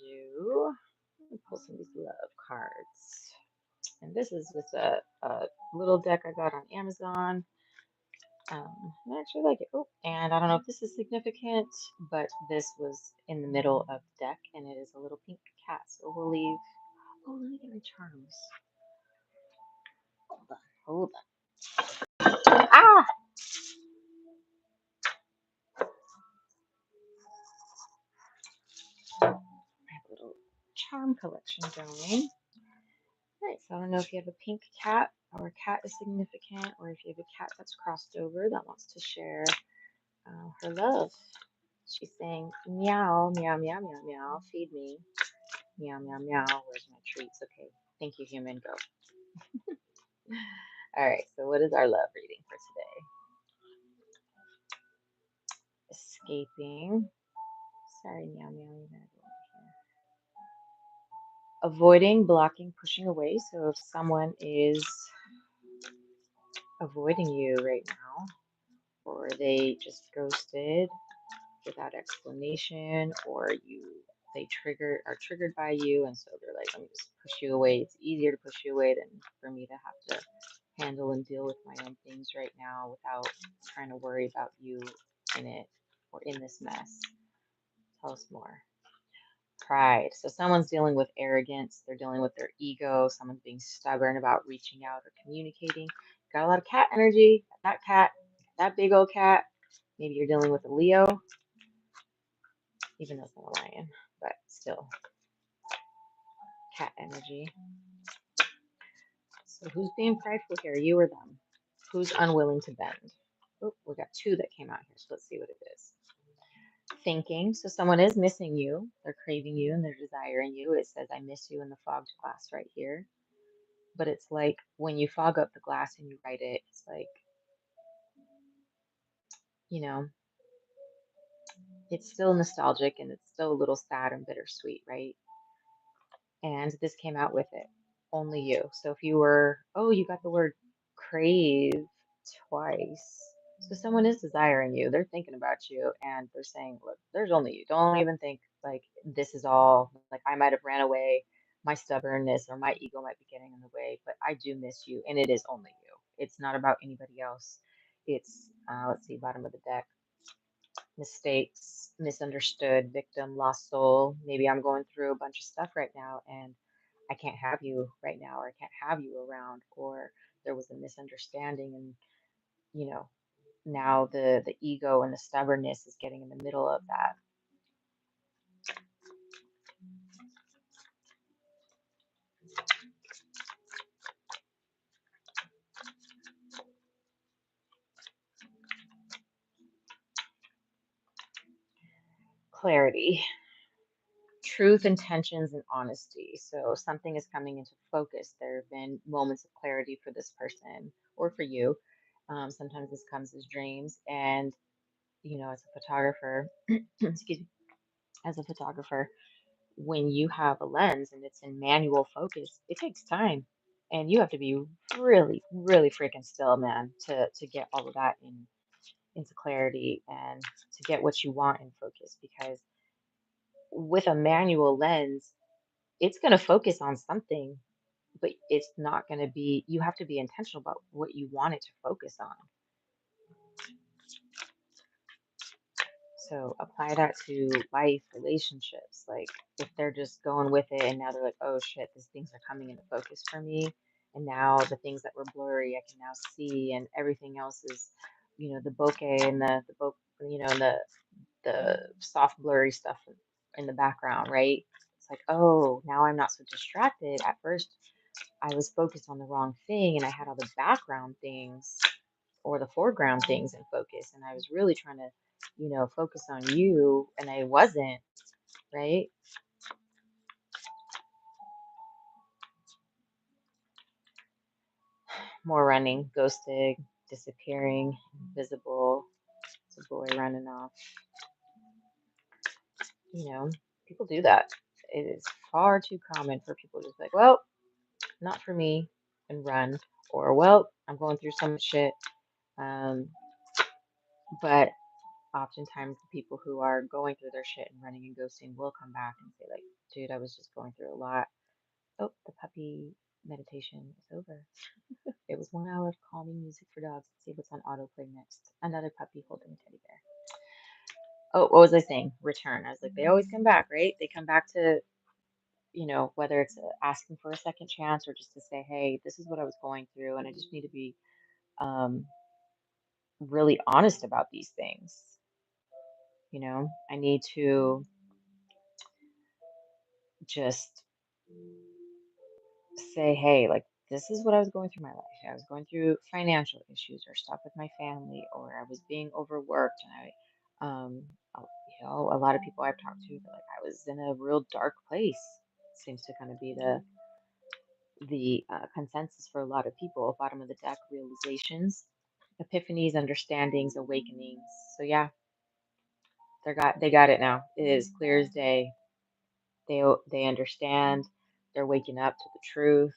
you. Let me pull some of these love cards. And this is just a little deck I got on Amazon. I actually like it. Oh, and I don't know if this is significant, but this was in the middle of the deck, and it is a little pink cat. So we'll leave. Oh, let me get my charms. Hold on, hold on. Ah! I have a little charm collection going. Right, so I don't know if you have a pink cat or a cat is significant, or if you have a cat that's crossed over that wants to share her love. She's saying, meow, meow, meow, meow, meow, feed me. Meow, meow, meow. Where's my treats? Okay, thank you, human. Go. All right, so what is our love reading for today? Escaping. Sorry, meow, meow. You gotta go over here. Avoiding, blocking, pushing away. So if someone is avoiding you right now, or they just ghosted without explanation, or they are triggered by you, and so they're like, let me just push you away. It's easier to push you away than for me to have to handle and deal with my own things right now without trying to worry about you in it or in this mess. Tell us more. Pride. So someone's dealing with arrogance, they're dealing with their ego, someone's being stubborn about reaching out or communicating. Got a lot of cat energy. That cat, that big old cat. Maybe you're dealing with a Leo, even though it's not a lion, but still cat energy. So who's being prideful here, you or them? Who's unwilling to bend? Oh, we got two that came out here, so let's see what it is. Thinking. So someone is missing you. They're craving you and they're desiring you. It says, I miss you in the fogged glass right here. But it's like when you fog up the glass and you write it, it's like, you know, it's still nostalgic and it's still a little sad and bittersweet, right? And this came out with it. Only you. So if you were, oh, you got the word crave twice. So someone is desiring you. They're thinking about you and they're saying, look, there's only you. Don't even think like this is all, like I might have ran away. My stubbornness or my ego might be getting in the way, but I do miss you and it is only you. It's not about anybody else. It's, let's see, bottom of the deck, mistakes, misunderstood, victim, lost soul. Maybe I'm going through a bunch of stuff right now and I can't have you right now, or I can't have you around, or there was a misunderstanding and you know, now the ego and the stubbornness is getting in the middle of that. Clarity, truth, intentions, and honesty. So something is coming into focus. There have been moments of clarity for this person or for you. Sometimes this comes as dreams, and as a photographer, excuse me, as a photographer, when you have a lens and it's in manual focus, it takes time. And you have to be really, really freaking still, man, to get all of that into clarity and to get what you want in focus. Because with a manual lens, it's going to focus on something, but it's not going to be, you have to be intentional about what you want it to focus on. So apply that to life, relationships. Like if they're just going with it and now they're like, oh shit, these things are coming into focus for me. And now the things that were blurry, I can now see, and everything else is, the bokeh and and the soft blurry stuff in the background, right? It's like, oh, now I'm not so distracted. At first, I was focused on the wrong thing and I had all the background things or the foreground things in focus. And I was really trying to, focus on you and I wasn't, right? More running, ghosting, disappearing, invisible. It's a boy running off. People do that. It is far too common for people to just be like, well, not for me, and run. Or, well, I'm going through some shit. Um, but oftentimes the people who are going through their shit and running and ghosting will come back and say like, dude, I was just going through a lot. Oh, the puppy meditation is over. It was 1 hour of calming music for dogs. Let's see what's on autoplay next. Another puppy holding a teddy bear. Oh, what was I saying? Return. I was like, they always come back, right? They come back to, whether it's asking for a second chance or just to say, hey, this is what I was going through, and I just need to be um, really honest about these things. I need to just say, hey, like, this is what I was going through in my life. I was going through financial issues or stuff with my family, or I was being overworked, and a a lot of people I've talked to, feel like I was in a real dark place. Seems to kind of be the consensus for a lot of people. Bottom of the deck, realizations, epiphanies, understandings, awakenings. So yeah, they got it now. It is clear as day. They understand. They're waking up to the truth.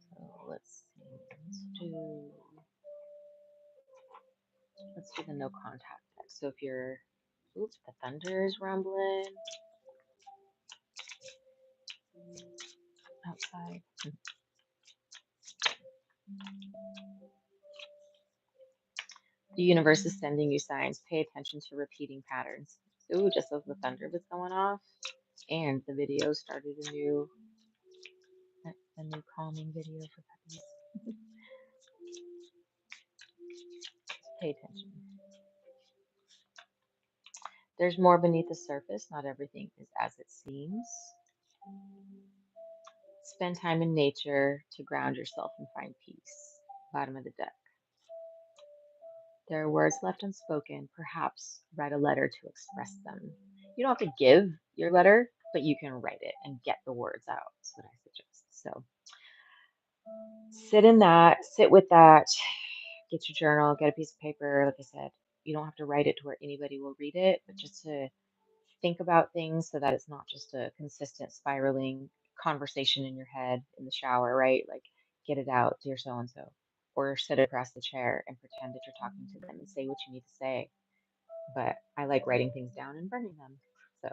So let's see. Let's do the no contact text. So if you're, oops, the thunder is rumbling outside. The universe is sending you signs. Pay attention to repeating patterns. Ooh, just as the thunder was going off, and the video started a new calming video for puppies. Pay attention. There's more beneath the surface. Not everything is as it seems. Spend time in nature to ground yourself and find peace. Bottom of the deck. There are words left unspoken. Perhaps write a letter to express them. You don't have to give your letter, but you can write it and get the words out. That's what I suggest. So sit in that, sit with that, get your journal, get a piece of paper. Like I said, you don't have to write it to where anybody will read it, but just to think about things so that it's not just a consistent spiraling conversation in your head in the shower, right? Like get it out, dear so and so, or sit across the chair and pretend that you're talking to them and say what you need to say. But I like writing things down and burning them. So,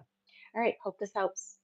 all right, hope this helps.